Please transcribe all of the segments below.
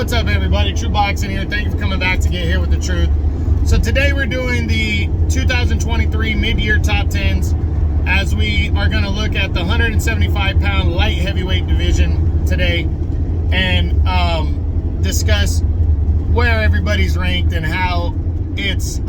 What's up, everybody? True Boxing here. Thank you for coming back to Get Hit with the Truth. So today we're doing the 2023 mid-year top 10s as we are going to look at the 175-pound light heavyweight division today and discuss where everybody's ranked and how it's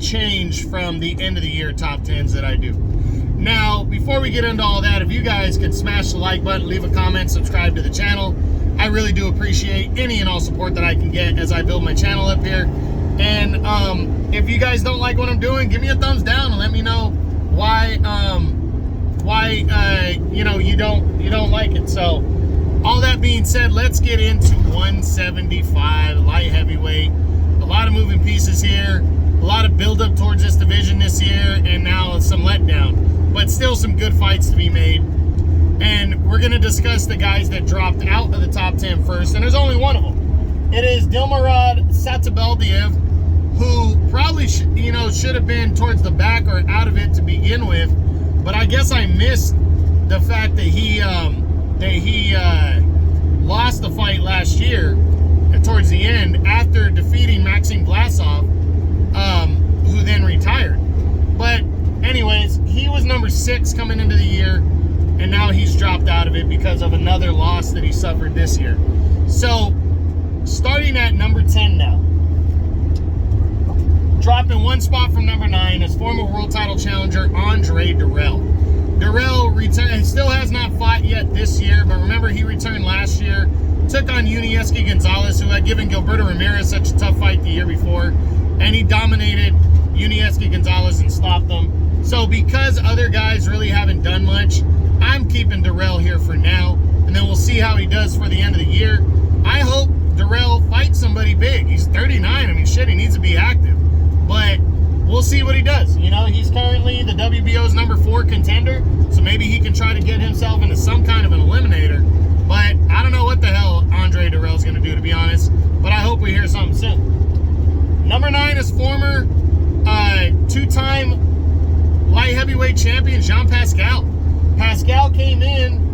changed from the end of the year top 10s that I do. Now, before we get into all that, if you guys could smash the like button, leave a comment, subscribe to the channel. I really do appreciate any and all support that I can get as I build my channel up here. And if you guys don't like what I'm doing, give me a thumbs down and let me know why you don't like it. So all that being said, let's get into 175 light heavyweight. A lot of moving pieces here, a lot of build up towards this division this year, and now some letdown, but still some good fights to be made. And we're going to discuss the guys that dropped out of the top 10 first, and there's only one of them. It is Dilmurad Satabaldiev, who probably should have been towards the back or out of it to begin with, but I guess I missed the fact that he lost the fight last year towards the end after defeating Maxim Vlasov, who then retired. But anyways, he was number 6 coming into the year, and now he's dropped out of it because of another loss that he suffered this year. So, starting at number 10 now. Dropping one spot from number 9 is former world title challenger Andre Dirrell. Dirrell still has not fought yet this year, but remember he returned last year, took on Yunieski Gonzalez, who had given Gilberto Ramirez such a tough fight the year before, and he dominated Yunieski Gonzalez and stopped them. So because other guys really haven't done much, I'm keeping Dirrell here for now, and then we'll see how he does for the end of the year. I hope Dirrell fights somebody big. He's 39. I mean, shit, he needs to be active. But we'll see what he does. You know, he's currently the WBO's number 4 contender, so maybe he can try to get himself into some kind of an eliminator. But I don't know what the hell Andre Dirrell's going to do, to be honest. But I hope we hear something soon. Number 9 is former 2-time light heavyweight champion Jean Pascal. Pascal came in,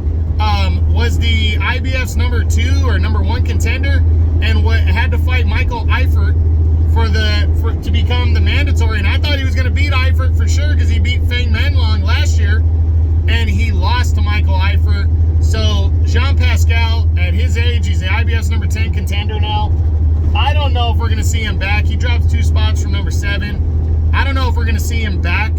was the IBF's number 2 or number 1 contender, and had to fight Michael Eifert to become the mandatory. And I thought he was going to beat Eifert for sure because he beat Feng Menlong last year, and he lost to Michael Eifert. So Jean Pascal, at his age, he's the IBF's number 10 contender now. I don't know if we're going to see him back. He drops 2 spots from number 7. I don't know if we're going to see him back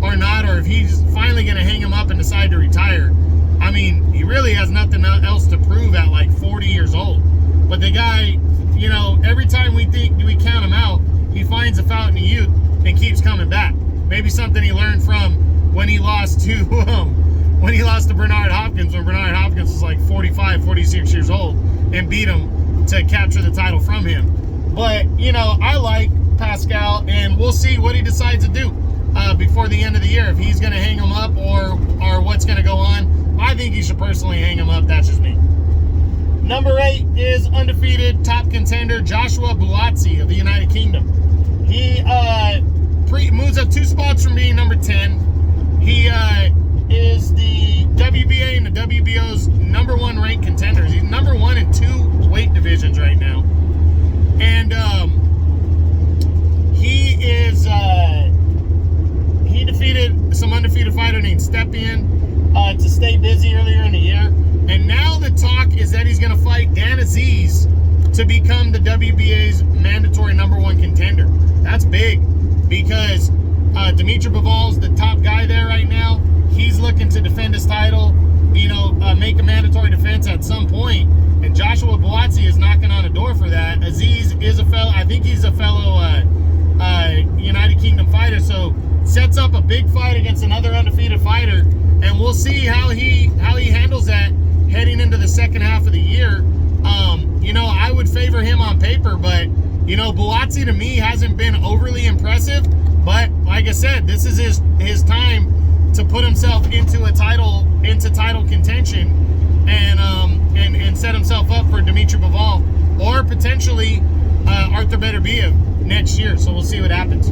or not, or if he's finally going to hang him up and decide to retire. I mean, he really has nothing else to prove at like 40 years old. But the guy, you know, every time we think we count him out, he finds a fountain of youth and keeps coming back. Maybe something he learned from when he lost to Bernard Hopkins, when Bernard Hopkins was like 45, 46 years old, and beat him to capture the title from him. But, you know, I like Pascal, and we'll see what he decides to do before the end of the year, if he's going to hang him up or what's going to go on. I think he should personally hang him up. That's just me. Number 8 is undefeated top contender Joshua Buatsi of the United Kingdom. He moves up 2 spots from being number 10. He is the WBA and the WBO's number 1 ranked contenders. He's number 1 in 2 weight divisions right now. And he defeated some undefeated fighter named Stepien to stay busy earlier in the year. And now the talk is that he's going to fight Dan Aziz to become the WBA's mandatory number 1 contender. That's big because Dimitri Bivol's the top guy there right now. He's looking to defend his title, you know, make a mandatory defense at some point. And Joshua Buatsi is knocking on the door for that. Aziz is a fellow, I think he's a fellow United Kingdom fighter, so sets up a big fight against another undefeated fighter. And we'll see how he handles that heading into the second half of the year. You know, I would favor him on paper, but, you know, Buatsi to me hasn't been overly impressive. But like I said, this is his time to put himself into title contention and set himself up for Dimitri Bivol or potentially Arthur Beterbiev next year. So we'll see what happens.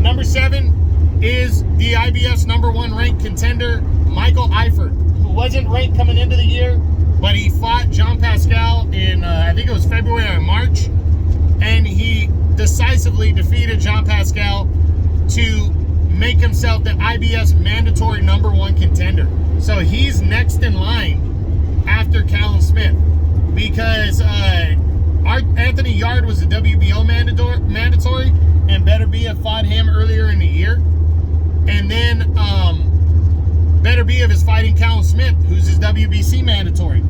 Number 7 is the IBF's number 1 ranked contender Michael Eifert, who wasn't ranked coming into the year, but he fought Jean Pascal in decisively defeated Jean Pascal to make himself the IBF's mandatory #1 contender. So he's next in line after Callum Smith, because Anthony Yard was the WBO mandatory, and Better Be fought him earlier in the year. And then Better Be is fighting Callum Smith, who's his WBC mandatory.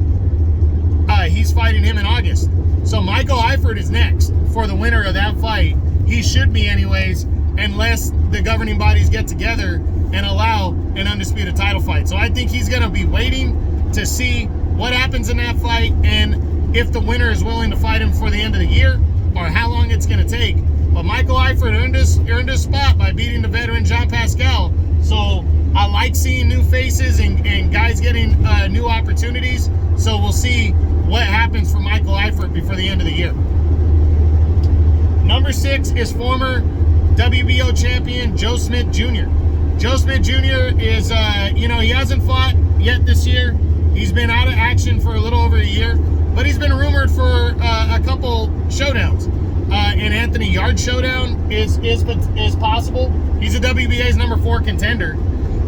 He's fighting him in August. So Michael Eifert is next for the winner of that fight. He should be anyways, unless the governing bodies get together and allow an undisputed title fight. So I think he's going to be waiting to see what happens in that fight, and if the winner is willing to fight him for the end of the year, or how long it's going to take. But Michael Eifert earned his spot by beating the veteran Jean Pascal. So I like seeing new faces and guys getting new opportunities. So we'll see what happens for Michael Eifert before the end of the year. Number 6 is former WBO champion Joe Smith Jr. Joe Smith Jr. is, he hasn't fought yet this year. He's been out of action for a little over a year, but he's been rumored for a couple showdowns. An Anthony Yard showdown is possible. He's a WBA's #4 contender.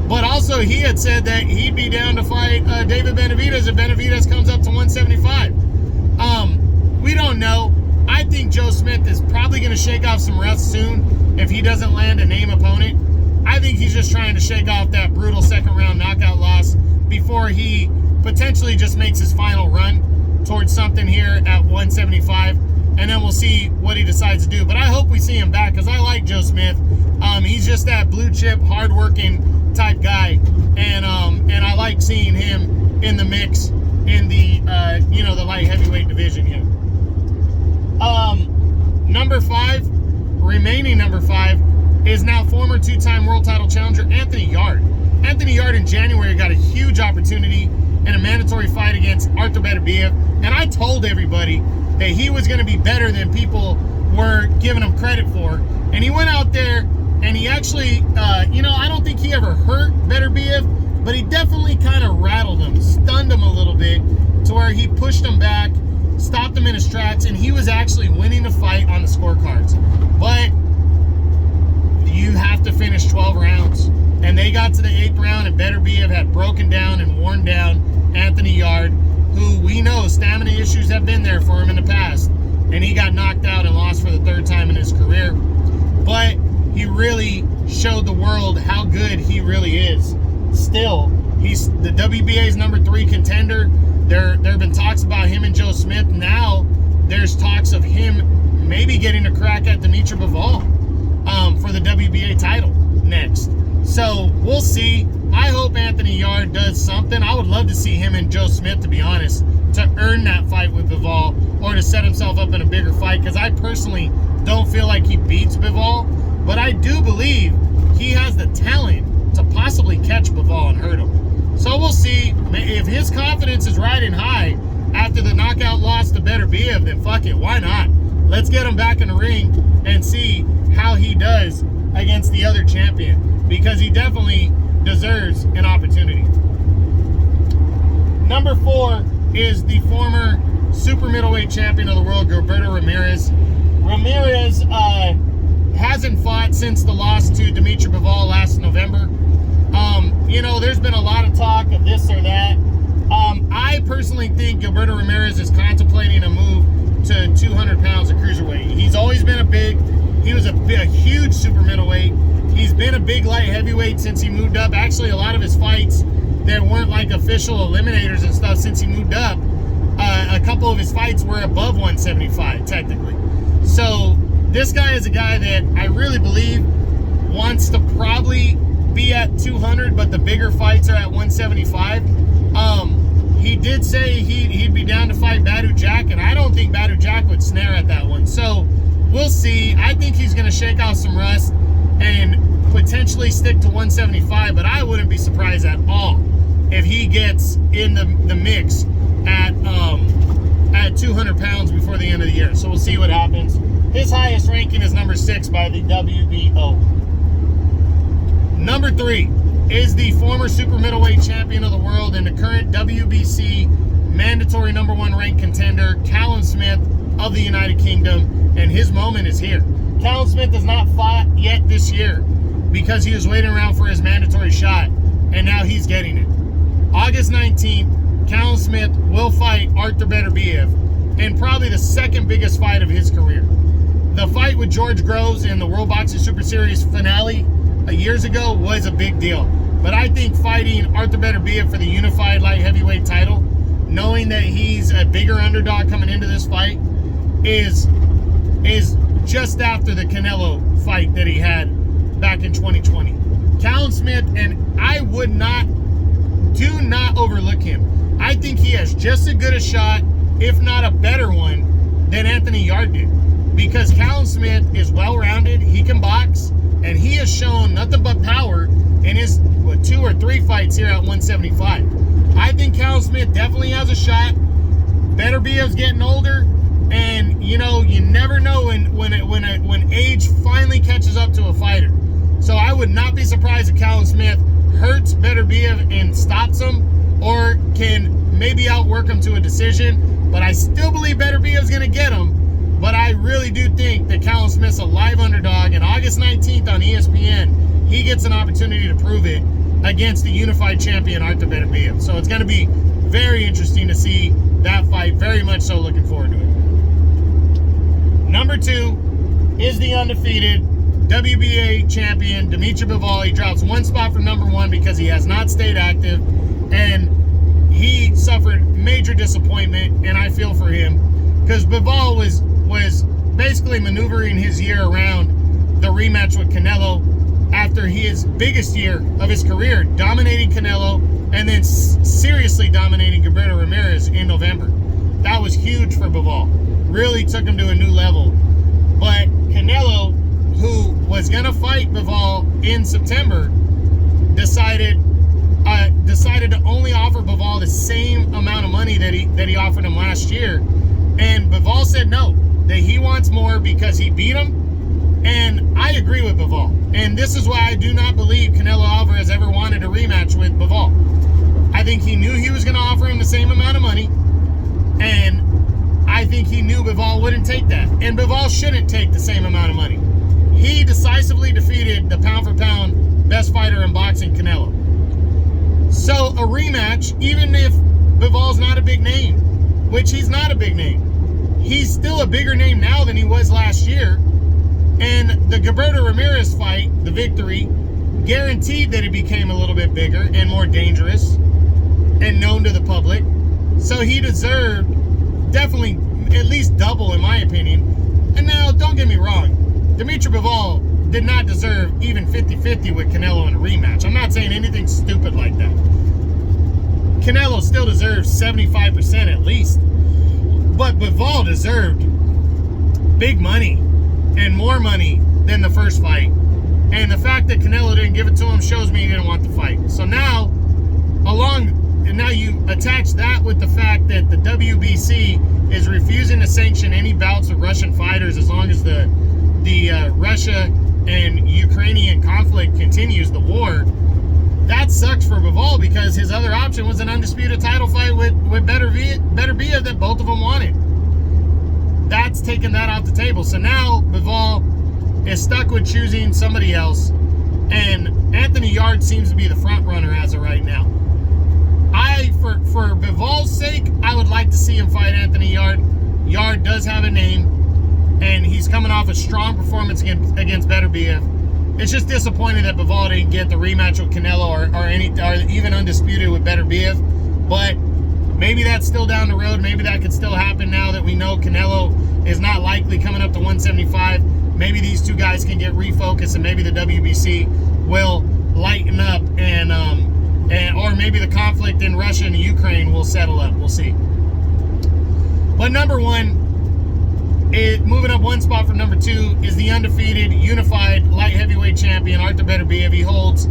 But also, he had said that he'd be down to fight David Benavidez if Benavidez comes up to 175. We don't know. I think Joe Smith is probably going to shake off some rust soon if he doesn't land a name opponent. I think he's just trying to shake off that brutal second-round knockout loss before he potentially just makes his final run towards something here at 175. And then we'll see what he decides to do. But I hope we see him back, because I like Joe Smith. He's just that blue-chip, hard-working type guy, and I like seeing him in the mix in the the light heavyweight division here. Remaining number 5 is now former 2-time world title challenger Anthony Yard. Anthony Yard in January got a huge opportunity in a mandatory fight against Arthur Beterbiev, and I told everybody that he was going to be better than people were giving him credit for. And he went out there and he actually, I don't think he ever hurt Beterbiev, but he definitely kind of rattled him, stunned him a little bit, to where he pushed him back, stopped him in his tracks, and he was actually winning the fight on the scorecards. But you have to finish 12 rounds. And they got to the 8th round, and Beterbiev had broken down and worn down Anthony Yard, who we know stamina issues have been there for him in the past. And he got knocked out and lost for the 3rd time in his career. But he really showed the world how good he really is. Still, he's the WBA's #3 contender. There have been talks about him and Joe Smith. Now there's talks of him maybe getting a crack at Dimitri Bivol for the WBA title next. So we'll see. I hope Anthony Yard does something. I would love to see him and Joe Smith, to be honest, to earn that fight with Bivol, or to set himself up in a bigger fight, because I personally don't feel like he beats Bivol, but I do believe he has the talent to possibly catch Bivol and hurt him. So we'll see. If his confidence is riding high after the knockout loss to Beterbiev, then fuck it, why not? Let's get him back in the ring and see how he does against the other champion, because he definitely deserves an opportunity. Number 4 is the former super middleweight champion of the world, Gilberto Ramirez. Ramirez hasn't fought since the loss to Dimitri Bivol last November. There's been a lot of talk of this or that. I personally think Gilberto Ramirez is contemplating a move to 200 pounds of cruiserweight. He's always been he was a huge super middleweight. He's been a big light heavyweight since he moved up. Actually, a lot of his fights that weren't like official eliminators and stuff since he moved up, a couple of his fights were above 175, technically. So this guy is a guy that I really believe wants to probably be at 200, but the bigger fights are at 175. He did say he'd be down to fight Badu Jack, and I don't think Badu Jack would snare at that one. So we'll see. I think he's going to shake off some rust and potentially stick to 175, but I wouldn't be surprised at all if he gets in the mix at 200 pounds before the end of the year. So we'll see what happens. His highest ranking is number 6 by the WBO. Number 3 is the former super middleweight champion of the world and the current WBC mandatory number 1 ranked contender, Callum Smith of the United Kingdom, and his moment is here. Callum Smith has not fought yet this year because he was waiting around for his mandatory shot, and now he's getting it. August 19th, Callum Smith will fight Artur Beterbiev in probably the second biggest fight of his career. The fight with George Groves in the World Boxing Super Series finale years ago was a big deal. But I think fighting Artur Beterbiev for the unified light heavyweight title, knowing that he's a bigger underdog coming into this fight, is just after the Canelo fight that he had back in 2020. Callum Smith, and I do not overlook him. I think he has just as good a shot, if not a better one, than Anthony Yarde did. Because Callum Smith is well-rounded, he can box, and he has shown nothing but power in his 2 or 3 fights here at 175. I think Callum Smith definitely has a shot. Beterbiev's getting older, and you never know when age finally catches up to a fighter. So I would not be surprised if Callum Smith hurts Beterbiev and stops him, or can maybe outwork him to a decision. But I still believe Beterbiev's going to get him. But I really do think that Callum Smith's a live underdog, and August 19th on ESPN, he gets an opportunity to prove it against the unified champion Artur Beterbiev. So it's going to be very interesting to see that fight. Very much so looking forward to it. Number 2 is the undefeated WBA champion Dimitri Bivol. He drops 1 spot from number 1 because he has not stayed active, and he suffered major disappointment, and I feel for him because Bivol was basically maneuvering his year around the rematch with Canelo after his biggest year of his career, dominating Canelo and then seriously dominating Gilberto Ramirez in November. That was huge for Bivol. Really took him to a new level. But Canelo, who was going to fight Bivol in September, decided to only offer Bivol the same amount of money that he offered him last year. And Bivol said no, that he wants more because he beat him. And I agree with Bivol. And this is why I do not believe Canelo Alvarez ever wanted a rematch with Bivol. I think he knew he was going to offer him the same amount of money. And I think he knew Bivol wouldn't take that. And Bivol shouldn't take the same amount of money. He decisively defeated the pound-for-pound best fighter in boxing, Canelo. So a rematch, even if Bivol's not a big name, which he's not a big name, he's still a bigger name now than he was last year. And the Gilberto Ramirez fight, the victory, guaranteed that he became a little bit bigger and more dangerous and known to the public. So he deserved definitely at least double, in my opinion. And now, don't get me wrong, Dimitri Bivol did not deserve even 50-50 with Canelo in a rematch. I'm not saying anything stupid like that. Canelo still deserves 75% at least. But Bivol deserved big money and more money than the first fight. And the fact that Canelo didn't give it to him shows me he didn't want the fight. So now you attach that with the fact that the WBC is refusing to sanction any bouts of Russian fighters as long as the Russia and Ukrainian conflict continues, the war. That sucks for Bivol because his other option was an undisputed title fight with Beterbiev that both of them wanted. That's taken that off the table. So now Bivol is stuck with choosing somebody else, and Anthony Yarde seems to be the front runner as of right now. For Bivol's sake, I would like to see him fight Anthony Yarde. Yarde does have a name, and he's coming off a strong performance against Beterbiev. It's just disappointing that Bivol didn't get the rematch with Canelo or even undisputed with Beterbiev. But maybe that's still down the road. Maybe that could still happen now that we know Canelo is not likely coming up to 175. Maybe these two guys can get refocused, and maybe the WBC will lighten up, and or maybe the conflict in Russia and Ukraine will settle up. We'll see. But number 1, moving up 1 spot from number 2, is the undefeated unified light heavyweight champion Artur Beterbiev. He holds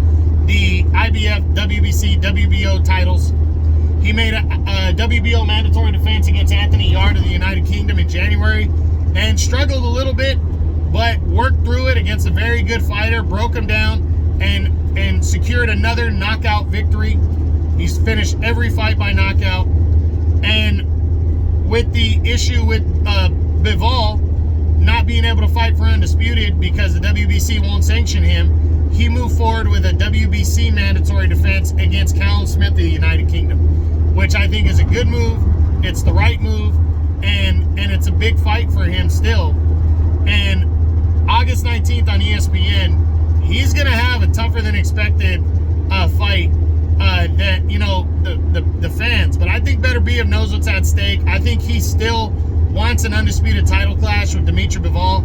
the IBF, WBC, WBO titles. He made a WBO mandatory defense against Anthony Yarde of the United Kingdom in January and struggled a little bit, but worked through it against a very good fighter, broke him down, and secured another knockout victory. He's finished every fight by knockout. And with the issue with Bivol not not being able to fight for Undisputed because the WBC won't sanction him, he moved forward with a WBC mandatory defense against Callum Smith of the United Kingdom, which I think is a good move. It's the right move, and it's a big fight for him still. And August 19th on ESPN, he's going to have a tougher than expected fight that, you know, the fans. But I think Better Biev knows what's at stake. I think he still wants an undisputed title clash with Dimitri Bivol.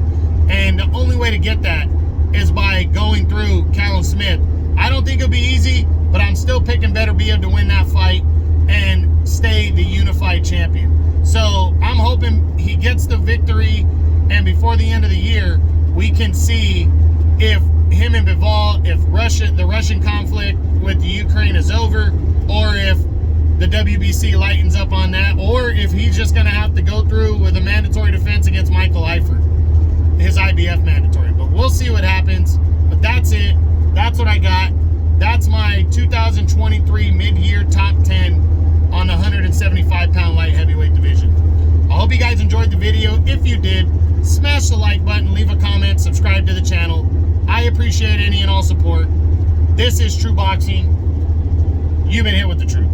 And the only way to get that is by going through Callum Smith. I don't think it'll be easy, but I'm still picking Better Biev to win that fight and stay the unified champion. So I'm hoping he gets the victory, and before the end of the year, we can see if him and Bivol, if the Russian conflict with the Ukraine is over, or if the WBC lightens up on that, or if he's just going to have to go through with a mandatory defense against Michael Eifert, his IBF mandatory. But we'll see what happens. But that's it. That's what I got. That's my 2023 mid-year top 10 on the 175-pound light heavyweight division. I hope you guys enjoyed the video. If you did, smash the like button, leave a comment, subscribe to the channel. I appreciate any and all support. This is True Boxing. You've been hit with the truth.